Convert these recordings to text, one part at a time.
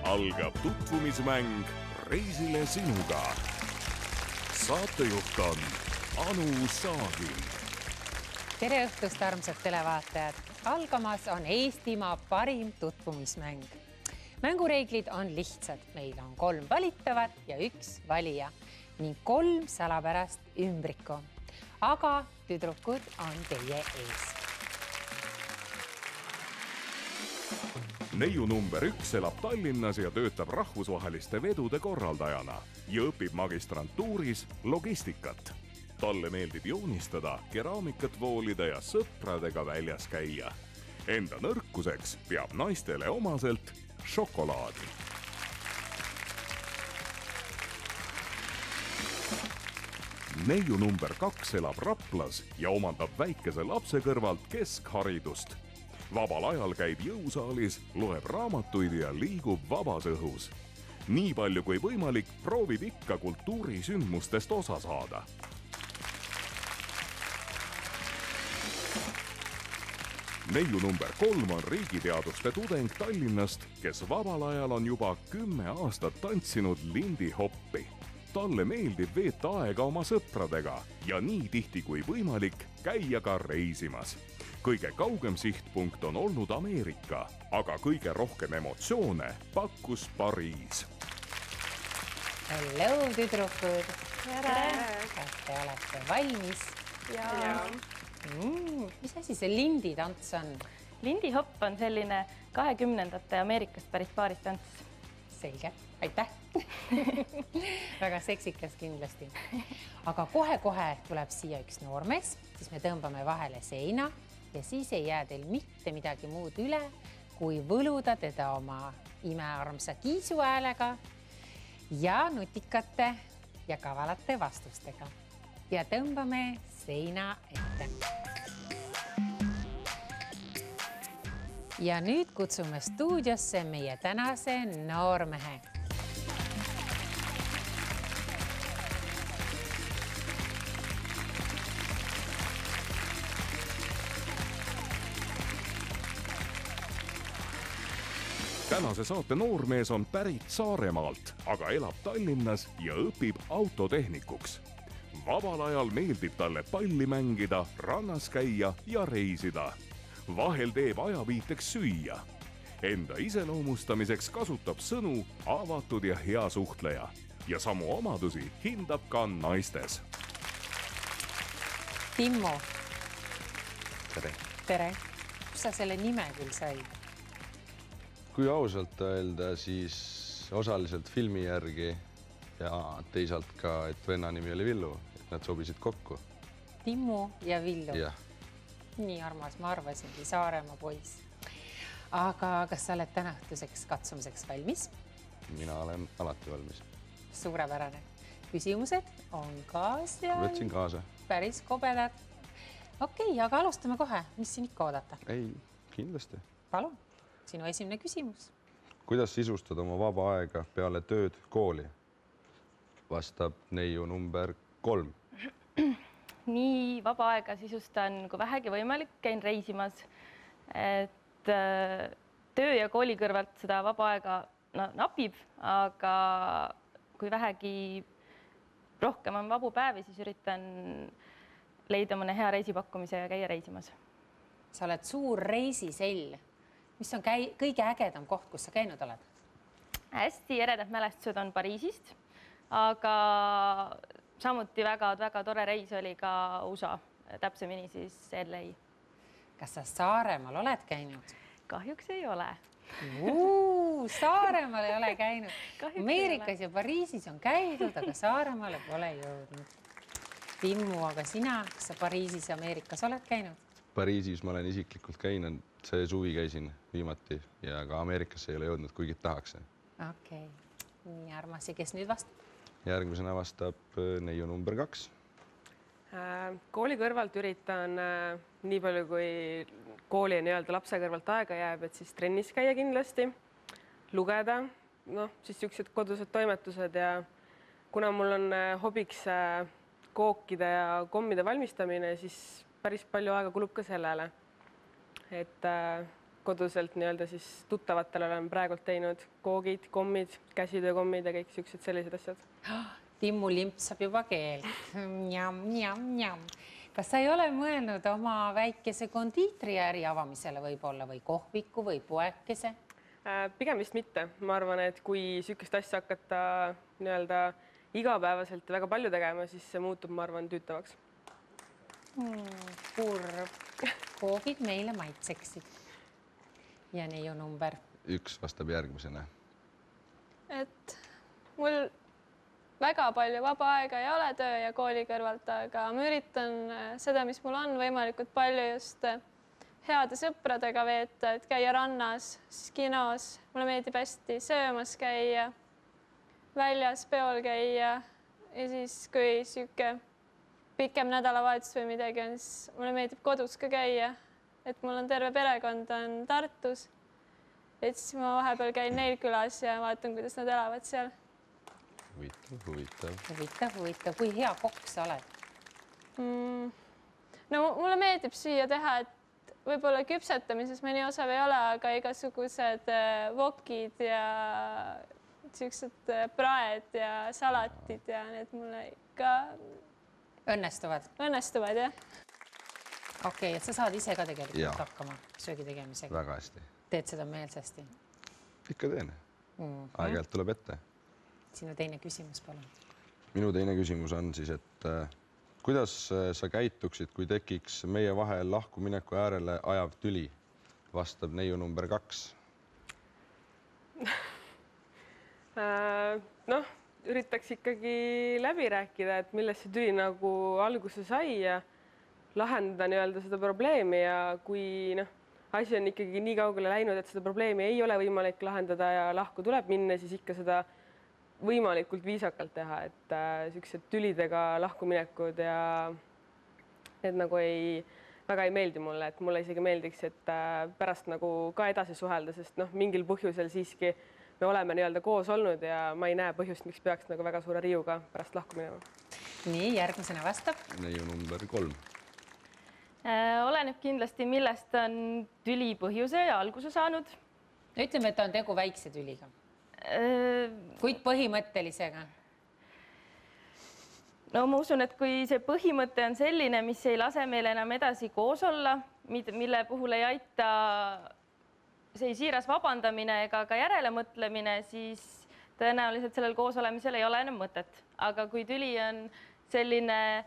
algab tutvumismäng Reisile sinuga. Saatejuht on Anu Saagil. Tere õhtust, armsad televaatajad! Algamas on Eestimaa parim tutvumismäng. Mängureeglid on lihtsad. Meil on 3 valitavat ja 1 valija ning 3 salapärast ümbriku. Aga tüdrukud on teie ees. Neiu number 1 elab Tallinnas ja töötab rahvusvaheliste vedude korraldajana ja õpib magistrantuuris logistikat. Talle meeldib joonistada, keraamikat voolida ja sõpradega väljas käia. Enda nõrkuseks peab naistele omaselt šokolaadi. Neiu number 2 elab Raplas ja omandab väikese lapse kõrvalt keskharidust. Vabal ajal käib jõusaalis, loeb raamatuid ja liigub vabas õhus. Nii palju kui võimalik proovib ikka kultuurisündmustest osa saada. Neiu number 3 on riigiteaduste tudeng Tallinnast, kes vabal ajal on juba 10 aastat tantsinud lindihoppi. Talle meeldib veeta aega oma sõpradega ja nii tihti kui võimalik käia ka reisimas. Kõige kaugem sihtpunkt on olnud Ameerika, aga kõige rohkem emotsioone pakkus Pariis. Hello, tüdrukud! Tere! Kas te olete valmis? Jaa. Mis asi see linditants on? Lindihopp on selline 20. Ameerikast pärit paaristants. Selge, aitäh! Väga seksikas kindlasti. Aga kohe-kohe tuleb siia üks noormees, siis me tõmbame vahele seina ja siis ei jää teil mitte midagi muud üle, kui võluda teda oma imearmsa kiisu häälega ja nutikate ja kavalate vastustega. Ja tõmbame seina ette. Ja nüüd kutsume stuudiosse meie tänase noormehe. Tänase saate noormees on pärit Saaremaalt, aga elab Tallinnas ja õpib autotehnikuks. Vabal ajal meeldib talle palli mängida, rannas käia ja reisida. Vahel teeb ajaviiteks süüa. Enda iseloomustamiseks kasutab sõnu avatud ja hea suhtleja ja samu omadusi hindab ka naistes. Timmo. Tere. Tere. Kus sa selle nime küll said? Kui ausalt öelda, siis osaliselt filmi järgi ja teisalt ka, et venna nimi oli Villu, et nad sobisid kokku. Timmu ja Villu. Jah. Nii armas, ma arvasingi Saaremaa poiss. Aga kas sa oled täna õhtuseks katsumiseks valmis? Mina olen alati valmis. Suurepärane. Küsimused on ka seal. Võtsin kaasa. Päris kobedad. Okei, aga alustame kohe. Mis siin ikka oodata? Ei, kindlasti. Palun, sinu esimene küsimus. Kuidas sisustada oma vaba aega peale tööd kooli? Vastab neiu number 3. Nii vaba aega sisustan, kui vähegi võimalik, käin reisimas. Et töö ja kooli kõrvalt seda vaba aega napib, aga kui vähegi rohkem on vabu päevi, siis üritan leida mõne hea reisipakkumise ja käia reisimas. Sa oled suur reisisell. Mis on kõige ägedam koht, kus sa käinud oled? Hästi eredad mälestused on Pariisist, aga samuti väga tore reis oli ka USA, täpsemini siis LA. Kas sa Saaremaal oled käinud? Kahjuks ei ole. Saaremaal ei ole käinud. Ameerikas ja Pariisis on käidud, aga Saaremaale pole jõudnud. Timmu, aga sina, kas sa Pariisis ja Ameerikas oled käinud? Pariisis ma olen isiklikult käinud, see suvi käisin viimati ja ka Ameerikasse ei ole jõudnud, kuigi tahaks. Okei, nii armas. Ja kes nüüd vastab? Järgmisena vastab neiu number 2. Kooli kõrvalt üritan nii palju, kui kooli ja lapse kõrvalt aega jääb, et siis trennis käia kindlasti, lugeda, siis niisugused kodused toimetused ja kuna mul on hobiks kookide ja kommide valmistamine, siis päris palju aega kulub ka sellele. Et koduselt nii-öelda siis tuttavatele olen praegult teinud koogid, kommid, käsitöökommid ja kõik siuksed sellised asjad. Timmu limpsab juba keelt. Kas sa ei ole mõelnud oma väikese kondiitriäri avamisele võib-olla või kohviku või poekese? Pigem vist mitte. Ma arvan, et kui sükest asja hakata nii-öelda igapäevaselt väga palju tegema, siis see muutub, ma arvan, tüütavaks. Kurb. Koogid meile maitseksid. Ja neiu number? 1 vastab järgmisena. Et mul väga palju vaba aega ei ole töö ja kooli kõrvalt, aga ma üritan seda, mis mul on võimalikult palju just heade sõpradega veeta, et käia rannas, siis kinos. Mulle meeldib hästi söömas käia, väljas peol käia ja siis, kui sihuke pikem nädalavahetus või midagi on, siis mulle meeldib kodus ka käia. Et mul on terve perekond on Tartus. Et siis ma vahepeal käin neil külas ja vaatan, kuidas nad elavad seal. Huvitav. Kui hea kokk sa oled? No mulle meeldib süüa teha, et võib-olla küpsetamises ma nii osav ei ole, aga igasugused wokid ja siuksed praed ja salatid ja need mulle ikka õnnestuvad, jah. Okei, et sa saad ise ka tegelikult hakkama söögi tegemisega. Väga hästi. Teed seda meelsasti? Ikka teen. Aeg-ajalt tuleb ette. Sinu teine küsimus, palun. Minu teine küsimus on siis, et kuidas sa käituksid, kui tekiks meie vahel lahkumineku äärele ajav tüli? Vastab neiu number 2. Noh, üritaks ikkagi läbi rääkida, et millest see tüli nagu alguse sai ja lahendada nii-öelda seda probleemi ja kui asi on ikkagi nii kaugele läinud, et seda probleemi ei ole võimalik lahendada ja lahku tuleb minna, siis ikka seda võimalikult viisakalt teha, et siuksed tülidega lahkuminekud ja need nagu väga ei meeldi mulle, et mulle isegi meeldiks, et pärast nagu ka edasi suhelda, sest mingil põhjusel siiski me oleme nii-öelda koos olnud ja ma ei näe põhjust, miks peaks nagu väga suure riiuga pärast lahku minema. Nii, järgmisena vastab. Neiu number 3. Oleneb kindlasti, millest on tüli põhjuse ja alguse saanud. Ütleme, et on tegu väikse tüliga. Kuid põhimõttelisega? No ma usun, et kui see põhimõte on selline, mis ei lase meil enam edasi koos olla, mille puhul ei aita see siiras vabandamine ega ka järelemõtlemine, siis tõenäoliselt sellel koosolemisel ei ole enam mõtet. Aga kui tüli on selline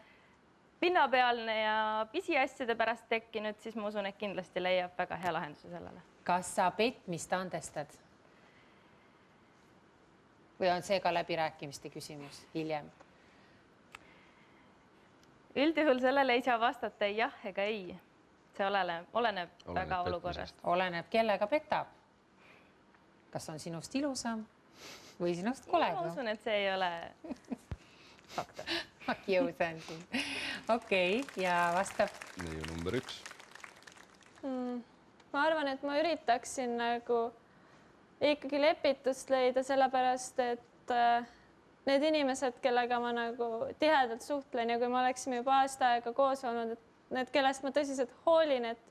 pinnapealne ja pisiasjade pärast tekkinud, siis ma usun, et kindlasti leiab väga hea lahenduse sellele. Kas sa petmist andestad? Või on see ka läbirääkimiste küsimus hiljem? Üldjuhul sellele ei saa vastata ei jah ega ei. See oleneb väga olukorrast. Oleneb, kellega petab. Kas on sinust ilusam või sinust koledam? Ma usun, et see ei ole faktor. Ma kiusan siin. Okei, ja vastab? Neiu number 1. Ma arvan, et ma üritaksin nagu ikkagi lepitust leida, sellepärast, et need inimesed, kellega ma nagu tihedalt suhtlen ja kui me oleksime juba aasta aega koos olnud, et need, kellest ma tõsiselt hoolin, et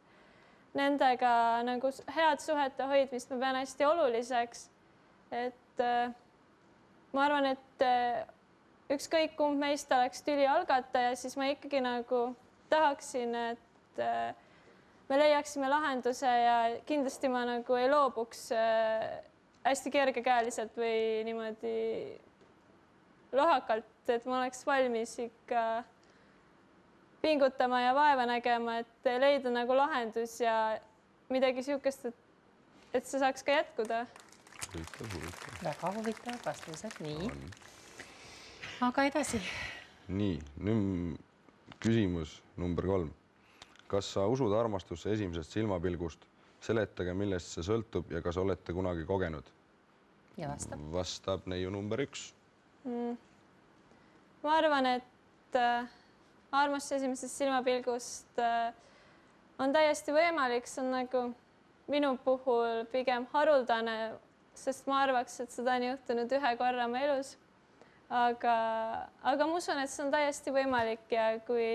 nendega nagu head suhete hoidmist ma pean hästi oluliseks. Et ma arvan, et ükskõik kumb meist oleks tüli algataja, siis ma ikkagi nagu tahaksin, et me leiaksime lahenduse ja kindlasti ma nagu ei loobuks hästi kergekäeliselt või niimoodi lohakalt, et ma oleks valmis ikka pingutama ja vaeva nägema, et leida nagu lahendus ja midagi siukest, et see saaks ka jätkuda. Väga huvitavad vastused, nii. Aga edasi. Nii, nüüd küsimus number 3. Kas sa usud armastusse esimesest silmapilgust? Seletage, millest see sõltub ja kas olete kunagi kogenud? Ja vastab? Vastab neiu number 1. Ma arvan, et armastus esimesest silmapilgust on täiesti võimalik. See on nagu minu puhul pigem haruldane, sest ma arvaks, et seda on juhtunud ühe korra oma elus. Aga ma usun, et see on täiesti võimalik ja kui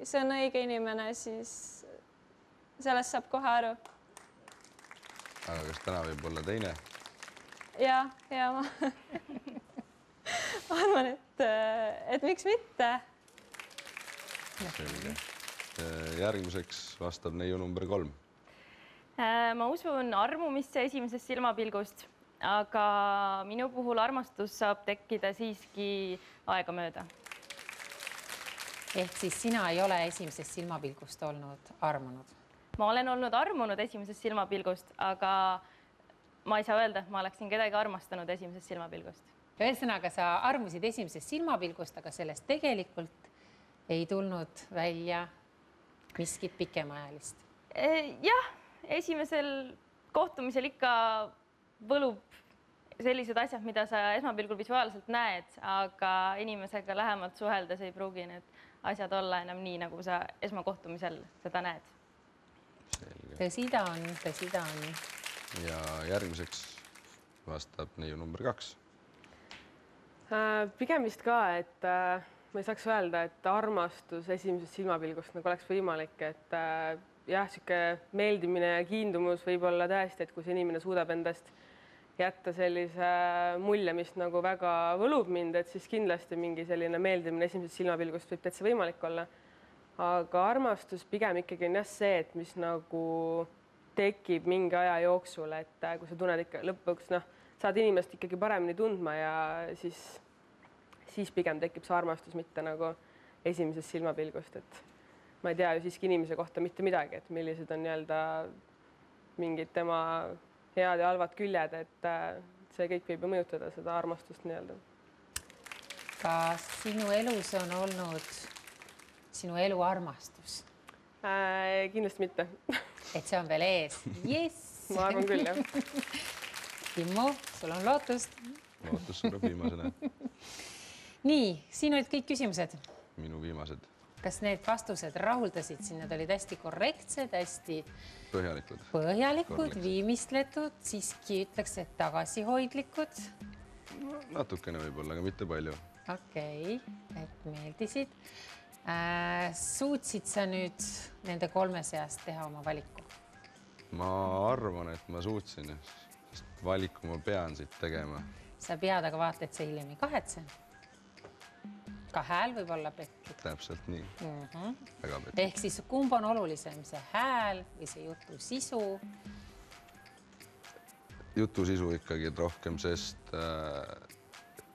see on õige inimene, siis sellest saab kohe aru. aga kas täna võib olla teine? ja ma arvan, et miks mitte. Selge. Järgmiseks vastab neiu number 3. Ma usun armumisse esimesest silmapilgust, aga minu puhul armastus saab tekkida siiski aegamööda. Ehk siis sina ei ole esimesest silmapilgust olnud armunud? Ma olen olnud armunud esimesest silmapilgust, aga ma ei saa öelda, et ma oleksin kedagi armastanud esimesest silmapilgust. Ühesõnaga, sa armusid esimesest silmapilgust, aga sellest tegelikult ei tulnud välja miskit pikemaajalist. Jah, esimesel kohtumisel ikka võlub sellised asjad, mida sa esmapilgul visuaalselt näed, aga inimesega lähemalt suheldes ei pruugi need asjad olla enam nii, nagu sa esmakohtumisel seda näed. Tõsi ta on. Ja järgmiseks vastab neiu number 2. Pigem vist ka, et ma ei saaks öelda, et armastus esimesest silmapilgust nagu oleks võimalik, et jah, sihuke meeldimine ja kiindumus võib olla tõesti, et kui see inimene suudab endast jätta sellise mulje, mis nagu väga võlub mind, et siis kindlasti mingi selline meeldimine esimesest silmapilgust võib täitsa võimalik olla. Aga armastus pigem ikkagi on jah see, et mis nagu tekib mingi aja jooksul, et kui sa tunned ikka lõpuks, saad inimest ikkagi paremini tundma ja siis pigem tekib see armastus, mitte nagu esimesest silmapilgust, et ma ei tea ju siiski inimese kohta mitte midagi, et millised on nii-öelda mingid tema head ja halvad küljed, et see kõik võib ju mõjutada seda armastust nii-öelda. Kas sinu elus on olnud sinu elu armastus? Kindlasti mitte. Et see on veel ees? Yes! Ma arvan küll, jah. Timmo, sul on lootust? Lootus sureb viimasena. Nii, siin olid kõik küsimused. Minu viimased. Kas need vastused rahuldasid sind? Need olid hästi korrektsed, hästi põhjalikud, viimistletud, siiski ütleks, et tagasihoidlikud. Natukene võib-olla, aga mitte palju. Okei, et meeldisid. Suutsid sa nüüd nende 3 seast teha oma valiku? Ma arvan, et ma suutsin, sest valiku ma pean siit tegema. Sa pead, aga vaata, et sa hiljem ei kahetse. Ka hääl võib olla pettud. Täpselt nii. Väga pettud. Ehk siis kumb on olulisem, see hääl või see jutu sisu? Jutu sisu ikkagi rohkem, sest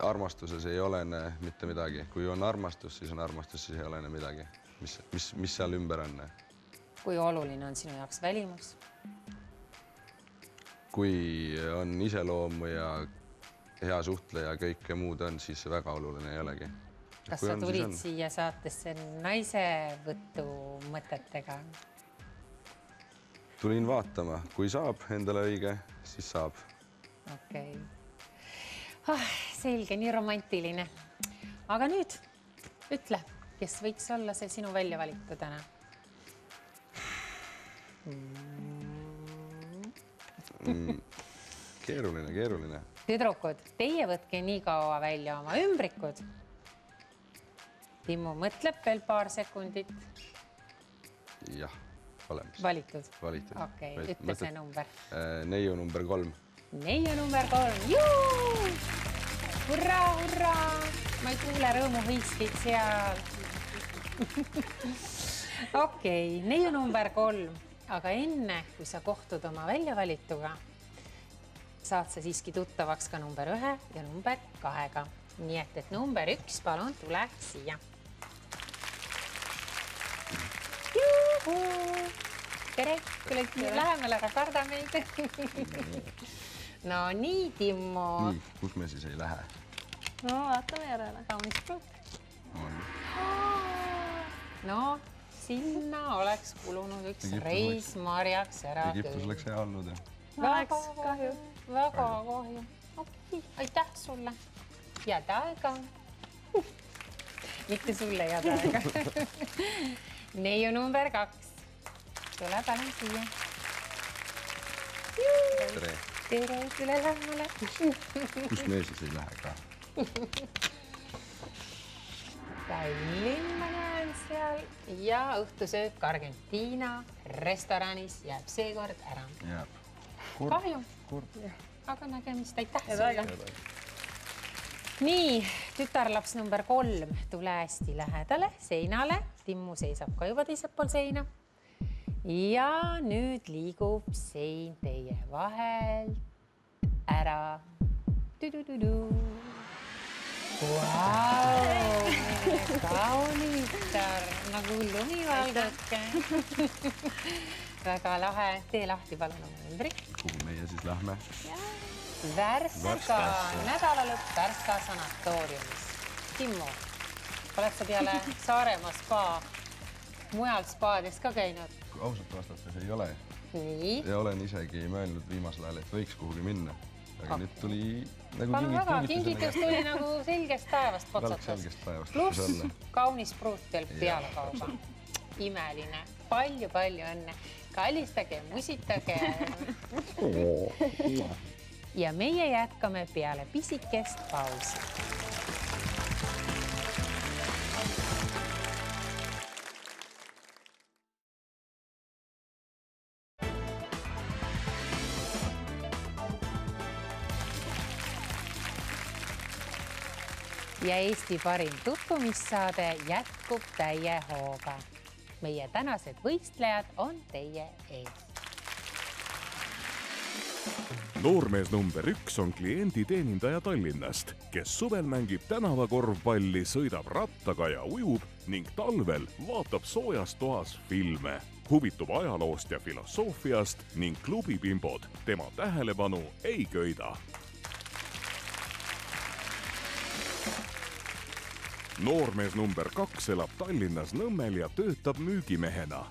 armastuses ei olene mitte midagi. Kui on armastus, siis on armastus, siis ei olene midagi. Mis seal ümber on? Kui oluline on sinu jaoks välimus? Kui on iseloomu ja hea suhtleja ja kõike muud on, siis väga oluline ei olegi. Kas sa tulid siia saatesse naisevõtu mõtetega? Tulin vaatama, kui saab endale õige, siis saab. Okei. Selge, nii romantiline. Aga nüüd ütle, kes võiks olla see sinu välja valitu täna? Keeruline. Tüdrukud, teie võtke nii kaua välja oma ümbrikud. Timmu mõtleb veel paar sekundit. Jah, olemas. Valitud? Valitud. Okei, ütle see number. Neiu number 3. Neiu number 3. Juu! Hurraa! Ma ei kuule rõõmuhõiskid seal. Okei, neiu number 3. Aga enne, kui sa kohtud oma väljavalituga, saad sa siiski tuttavaks ka number 1 ja number 2-ga. Nii et number 1, palun, tule siia. Tere, tuled lähemale, aga karda meid. No nii, Timmo. Nii, kus me siis ei lähe? No, vaatame järele. Kaunis pruuk. No, sinna oleks kulunud üks reis marjaks ära. Egiptus oleks hea olnud. Väga kahju. Väga kahju. Okei, aitäh sulle. Head aega. Mitte sulle head aega. Neiu number 2. Tule palun siia. Tere. Tere, tule lähemale. Kus me siis ei lähe ka? Tallinn ma näen seal ja õhtusöök Argentiina restoranis jääb seekord ära. Jääb. kahju. Aga nägemist, aitäh sulle. Nii, tütarlaps number 3, tule hästi lähedale seinale. Timmu seisab ka juba teisel pool seina. Ja nüüd liigub sein teie vahelt ära. Vau, kaunitar, nagu lumivalgake. Väga lahe. Tee lahti palun oma numbri. Kuhu meie siis lähme? Värska nädalalõpp Värska sanatooriumis. Timmo, oled sa peale Saaremaa spa, mujal spaades ka käinud? Ausalt vastates ei ole. Nii. Ja olen isegi mõelnud viimasel ajal, et võiks kuhugi minna. Aga nüüd tuli nagu kingitus tuli nagu selgest päevast potsatas. Selgest päevast. Pluss kaunis pruut veel peale kauga. Imeline. Palju õnne. Kallistage, musitage. Ja meie jätkame peale pisikest pausi. Ja Eesti parim tutvumissaade jätkub täie hooga. Meie tänased võistlejad on teie ees. Noormees number 1 on klienditeenindaja Tallinnast, kes suvel mängib tänavakorvpalli, sõidab rattaga ja ujub ning talvel vaatab soojas toas filme. Huvitub ajaloost ja filosoofiast ning klubipimbod tema tähelepanu ei köida. Noormees number 2 elab Tallinnas Nõmmel ja töötab müügimehena.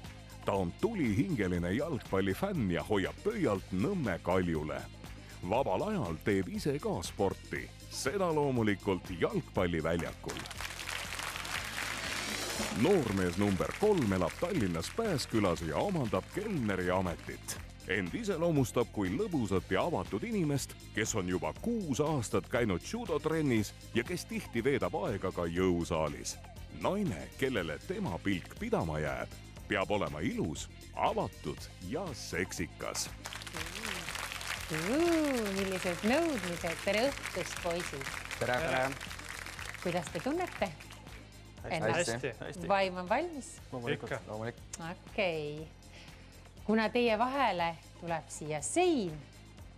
Ta on tulihingeline jalgpallifänn ja hoiab pöialt Nõmme Kaljule. Vabal ajal teeb ise ka sporti, seda loomulikult jalgpalliväljakul. Noormees number 3 elab Tallinnas Pääskülas ja omandab kelneri ametit. End iseloomustab kui lõbusat ja avatud inimest, kes on juba 6 aastat käinud judotrennis ja kes tihti veedab aega ka jõusaalis. Naine, kellele tema pilk pidama jääb, peab olema ilus, avatud ja seksikas. Millised nõudmised. Tere õhtust, poisid. Tere. Kuidas te tunnete? Hästi. Vaim on valmis? Loomulikult. Okei. Kuna teie vahele tuleb siia sein,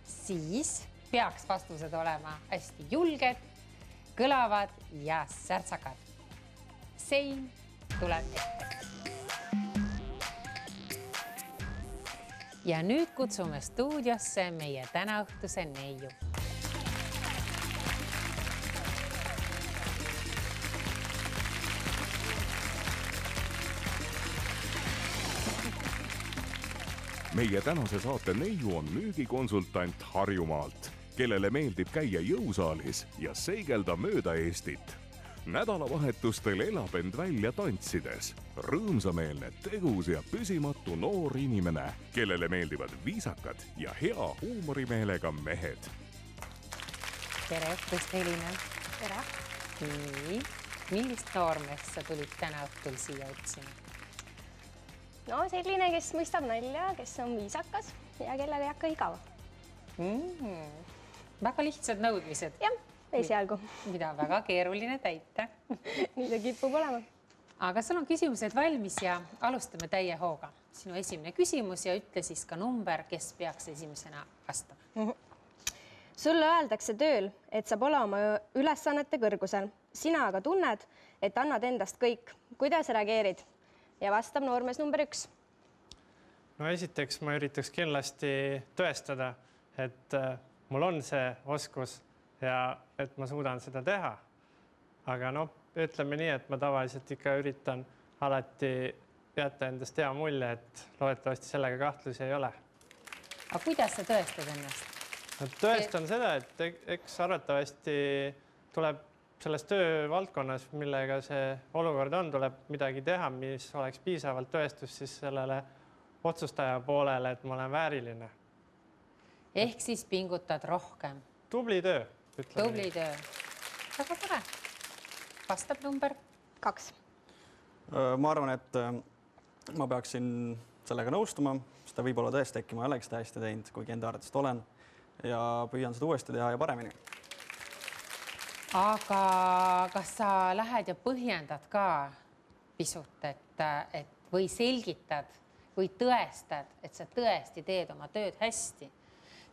siis peaks vastused olema hästi julged, kõlavad ja särtsakad. Sein tuleb ette. Ja nüüd kutsume stuudiosse meie tänaõhtuse neiu. Meie tänase saate neiu on müügikonsultant Harjumaalt, kellele meeldib käia jõusaalis ja seigelda mööda Eestit. Nädalavahetustel elab end välja tantsides. Rõõmsameelne, tegus ja püsimatu noor inimene, kellele meeldivad viisakad ja hea huumorimeelega mehed. Tere õhtust, Helina. Tere. Nii, millist noormeest sa tulid täna õhtul siia otsima? No selline, kes mõistab nalja, kes on viisakas ja kellel ei hakka igav. Väga lihtsad nõudmised. Jah, esialgu. Mida on väga keeruline täita. Nii ta kipub olema. Aga sul on küsimused valmis ja alustame täie hooga. Sinu esimene küsimus ja ütle siis ka number, kes peaks esimesena vastama. Sulle öeldakse tööl, et sa pole oma ülesannete kõrgusel. Sina aga tunned, et annad endast kõik. Kuidas reageerid? Ja vastab noormees number 1. No esiteks ma üritaks kindlasti tõestada, et mul on see oskus ja et ma suudan seda teha. Aga ütleme nii, et ma tavaliselt ikka üritan alati jätta endast hea mulje, et loodetavasti sellega kahtlusi ei ole. Aga kuidas sa tõestad ennast? Tõestan seda, et eks arvatavasti tuleb selles töövaldkonnas, millega see olukord on, tuleb midagi teha, mis oleks piisavalt tõestus siis sellele otsustaja poolele, et ma olen vääriline. Ehk siis pingutad rohkem. Tubli töö. Tubli töö. Väga tore. Vastab number 2. Ma arvan, et ma peaksin sellega nõustuma, seda võib-olla tõesti äkki ma ei oleks seda hästi teinud, kuigi enda arvates olen ja püüan seda uuesti teha ja paremini. Aga kas sa lähed ja põhjendad ka pisut, et või selgitad või tõestad, et sa tõesti teed oma tööd hästi?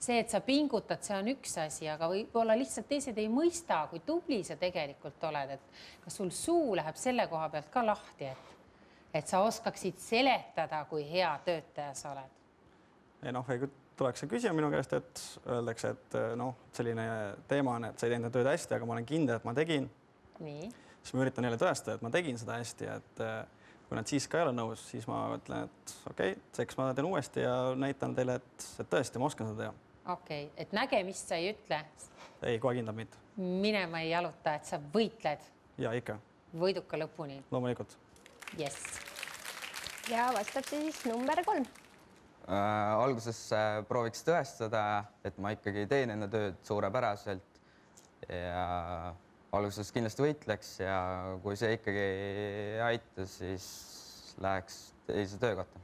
See, et sa pingutad, see on üks asi, aga võib-olla lihtsalt teised ei mõista, kui tubli sa tegelikult oled, et kas sul suu läheb selle koha pealt ka lahti, et sa oskaksid seletada, kui hea töötaja sa oled? Või tuleks see küsima minu käest, et öeldakse, et selline teema on, et sa ei teinud tööd hästi, aga ma olen kindel, et ma tegin. Nii. Siis ma üritan neile tõestada, et ma tegin seda hästi, et kui nad siis ka ei ole nõus, siis ma ütlen, et okei, eks ma teen uuesti ja näitan teile, et tõesti ma oskan seda teha. Okei, et nägemist sa ei ütle? Ei, kohe kindlalt mitte. Minema ei jaluta, et sa võitled? Ja ikka. Võiduka lõpuni? Loomulikult. Yes. Ja vastab siis number 3. Alguses prooviks tõestada, et ma ikkagi teen enda tööd suurepäraselt ja alguses kindlasti võitleks ja kui see ikkagi ei aita, siis läheks teise töökotta.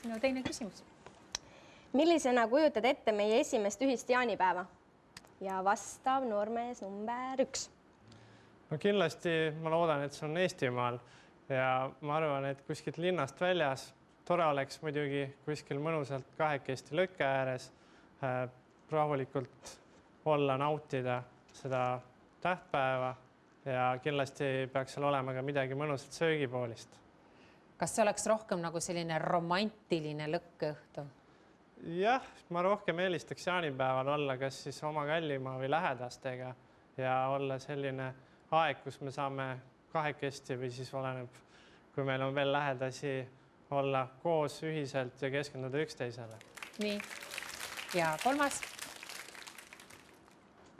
Sinu teine küsimus. Millisena kujutad ette meie esimest ühist jaanipäeva? Ja vastab noormees number 1. No kindlasti ma loodan, et see on Eestimaal ja ma arvan, et kuskilt linnast väljas. Tore oleks muidugi kuskil mõnusalt kahekesti lõkke ääres rahulikult olla, nautida seda tähtpäeva ja kindlasti peaks seal olema ka midagi mõnusat söögipoolist. Kas see oleks rohkem nagu selline romantiline lõkkeõhtu? Jah, ma rohkem eelistaks jaanipäeval olla kas siis oma kallima või lähedastega ja olla selline aeg, kus me saame kahekesti või siis oleneb, kui meil on veel lähedasi, olla koos ühiselt ja keskenduda üksteisele. Nii. Ja 3.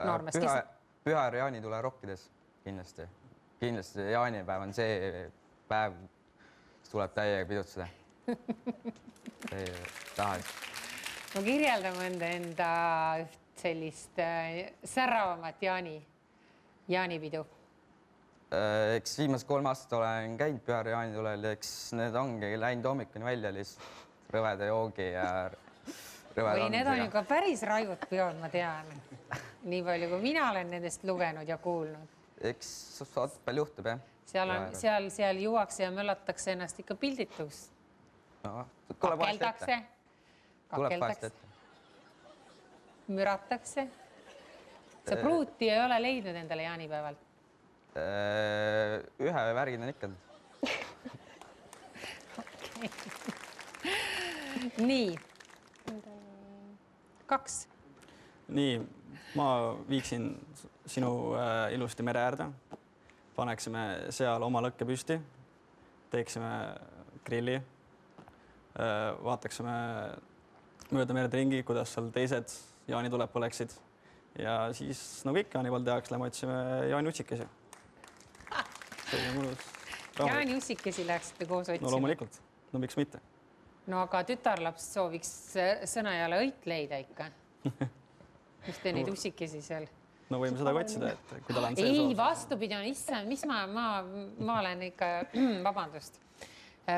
Noormees, Püha jaanitule rokkides kindlasti. Kindlasti jaanipäev on see päev, mis tuleb täiega pidutseda. Ma kirjeldan enda üht sellist säravamat jaanipidu. Eks viimased 3 aastat olen käinud Püha jaanitulel, eks need ongi läinud hommikuni välja lihtsalt rõveda joogi ja või need on ju ka päris raiud peod, ma tean. Nii palju, kui mina olen nendest lugenud ja kuulnud. Eks palju juhtub, jah. Seal juuakse ja möllatakse ennast ikka pildituks. Kakeldakse. Müratakse. Sa pruuti ei ole leidnud endale jaanipäeval? Ühe värgid on ikka. Nii. 2. Nii, ma viiksin sinu ilusti mere äärde, paneksime seal oma lõkke püsti, teeksime grilli, vaataksime mööda merd ringi, kuidas seal teised jaanituled põleksid ja siis nagu ikka jaanipäeval tehakse, lähme otsime jaaniussikesi. Jaaniussikesi läheksite koos otsima? No loomulikult, no miks mitte. No aga tütarlaps sooviks sõnajale õit leida ikka. Mis te neid ussikesi seal? No võime seda otsida, et kui tal on see ei, vastupidi on issand, mis ma olen ikka, vabandust.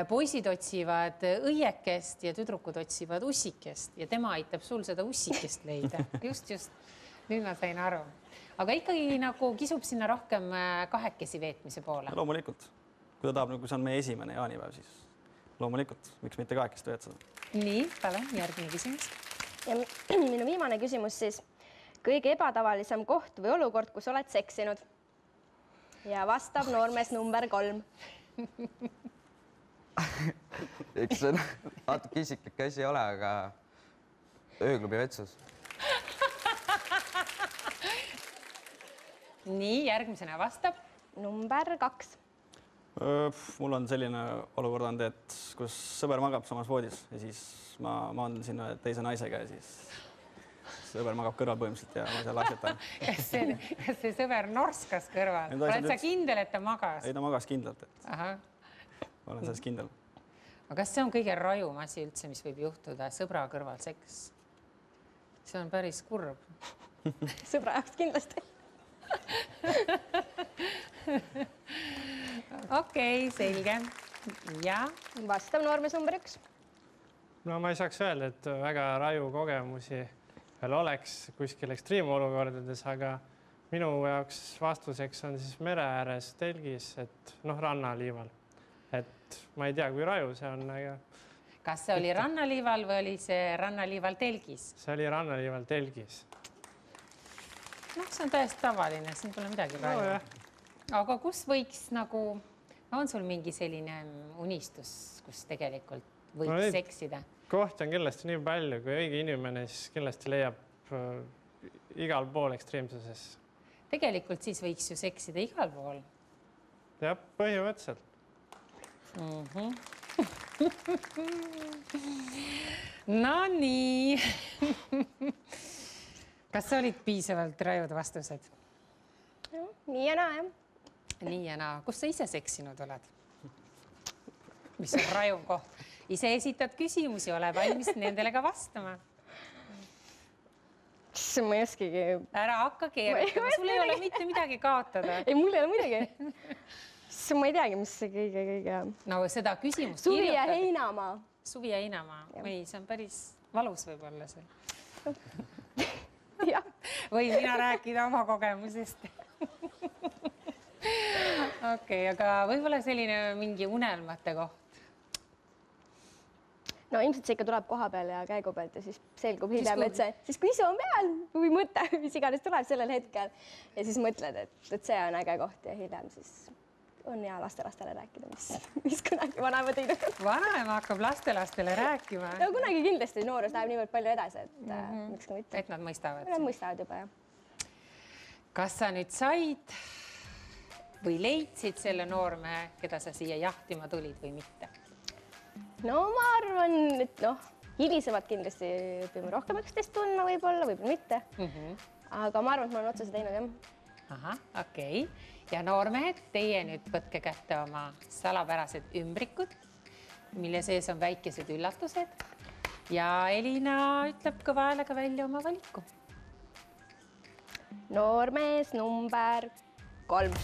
Poisid otsivad õiekest ja tüdrukud otsivad ussikest ja tema aitab sul seda ussikest leida. Just. Nüüd ma sain aru. Aga ikkagi nagu kisub sinna rohkem kahekesi veetmise poole. Loomulikult. Kui ta tahab, kui see on meie esimene jaanipäev, siis loomulikult, miks mitte kahekesti veetseda. Nii, palun, järgmine küsimus. Ja minu viimane küsimus siis. Kõige ebatavalisem koht või olukord, kus oled seksinud? Ja vastab noormees number 3. Eks see natuke isiklik asi ei ole, aga ööklubi vetsus. Nii, järgmisena vastab? Number 2. Mul on selline olukord olnud, et kus sõber magab samas voodis ja siis ma maandun sinna teise naisega ja siis sõber magab kõrval põhimõtteliselt ja ma seal asjetan. Kas see sõber norskas kõrval? Oled sa kindel, et ta magas? Ei, ta magas kindlalt. Ma olen selles kindel. Aga kas see on kõige rajum asi üldse, mis võib juhtuda? Sõbra kõrval seks? See on päris kurb. Sõbra jaoks kindlasti. Okei, selge. Ja vastab noormees number 1. no ma ei saaks öelda, et väga raju kogemusi veel oleks kuskil ekstreemolukordades, aga minu jaoks vastuseks on siis mere ääres telgis, et noh, rannaliival. Et ma ei tea, kui raju see on, aga... Kas see oli rannaliival või oli see rannaliival telgis? See oli rannaliival telgis. Noh, see on täiesti tavaline, siin pole midagi raju. Aga kus võiks nagu, on sul mingi selline unistus, kus tegelikult võiks seksida? Kohti on kindlasti nii palju, kui õige inimene siis kindlasti leiab igal pool ekstreemsuses. Tegelikult siis võiks ju seksida igal pool. Jah, põhimõtteliselt. No nii. Kas sa olid piisavalt rajud vastused? Nii ja naa, jah. Nii ja naa. Kus sa ise seksinud oled? Mis on raju koht? Ise esitad küsimusi, ole valmis nendele ka vastama. Ma ei oskagi. Ära hakka keeritama, sul ei ole mitte midagi kaotada. Ei, mul ei ole midagi. Ma ei teagi, mis see kõige... No seda küsimust Suvi ja heinamaa. Suvi ja heinamaa. Või see on päris valus võib-olla see. Või mina rääkida oma kogemusest. Okei, aga võib-olla selline mingi unelmate koht. No ilmselt see ikka tuleb koha peal ja käigu pealt ja siis selgub hiljem, et see, siis kui ise on peal või mõte, mis iganes tuleb sellel hetkel ja siis mõtled, et see on äge koht ja hiljem siis on hea lastele rääkida, mis kunagi vanaema teinud. Vanaema hakkab lastele rääkima. No kunagi kindlasti noorus läheb niivõrd palju edasi, et miks ka mitte. Et nad mõistavad. Nad mõistavad juba, jah. Kas sa nüüd said või leidsid selle noormehe, keda sa siia jahtima tulid või mitte? No ma arvan, et hilisemad kindlasti õpime rohkem üksteist tundma võib-olla mitte. Aga ma arvan, et ma olen otsuse teinud, jah. Ahah, okei. Ja noormehed, teie nüüd võtke kätte oma salapärased ümbrikud, mille sees on väikesed üllatused. Ja Elina ütleb kõva häälega välja oma valiku. Noormees number 3.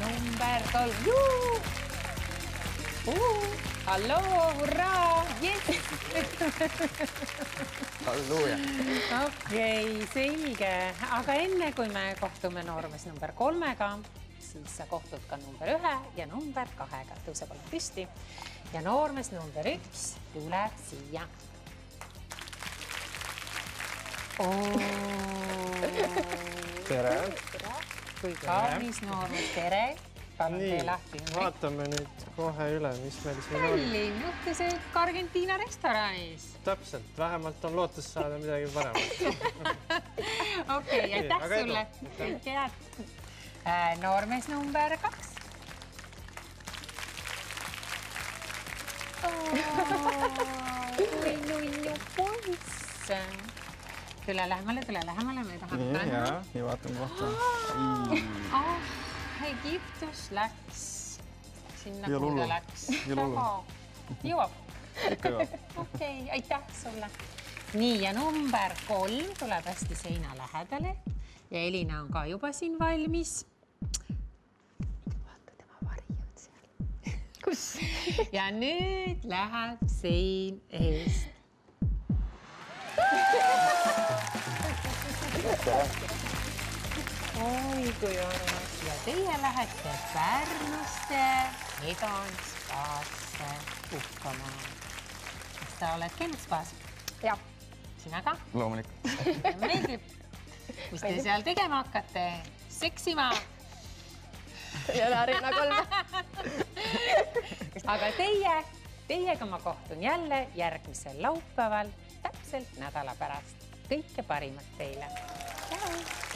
Number 3. Juu! Halloo, hurraa, yes! Halleluuja. Okei, selge. Aga enne, kui me kohtume noormees number 3-ga, siis sa kohtud ka number 1 ja number 2-ga. Tõuse palun püsti. Ja noormees number 1 tuleb siia. Tere. Kui kaunis noormees, tere. Nii, vaatame nüüd kohe üle, mis meil siin on. Kallim juhtusöök Argentiina restoranis. Täpselt, vähemalt on lootus saada midagi paremat. Okei, aitäh sulle. Kõik head. Noormees number 2. Nunnu poiss. Tule lähemale, me tahame lähemale. Nii vaatame kohta. Egiptus läks sinna, kuhu ta läks. Jõuab. Ikka jõuab. Okei, aitäh sulle. Nii, ja number 3 tuleb hästi seina lähedale ja Elina on ka juba siin valmis. Vaata tema varjud seal. Kus? Ja nüüd läheb sein eest. Oi, kui armas. Ja teie lähete Pärnusse Hedon-spaasse puhkama. Kas sa oled käinud spaas? Jah. Sina ka? Loomulikult. Meeldib. Mis te seal tegema hakkate? Seksima? Ja Arina 3. Aga teiega ma kohtun jälle järgmisel laupäeval täpselt nädala pärast. Kõike parimat teile. Tšau!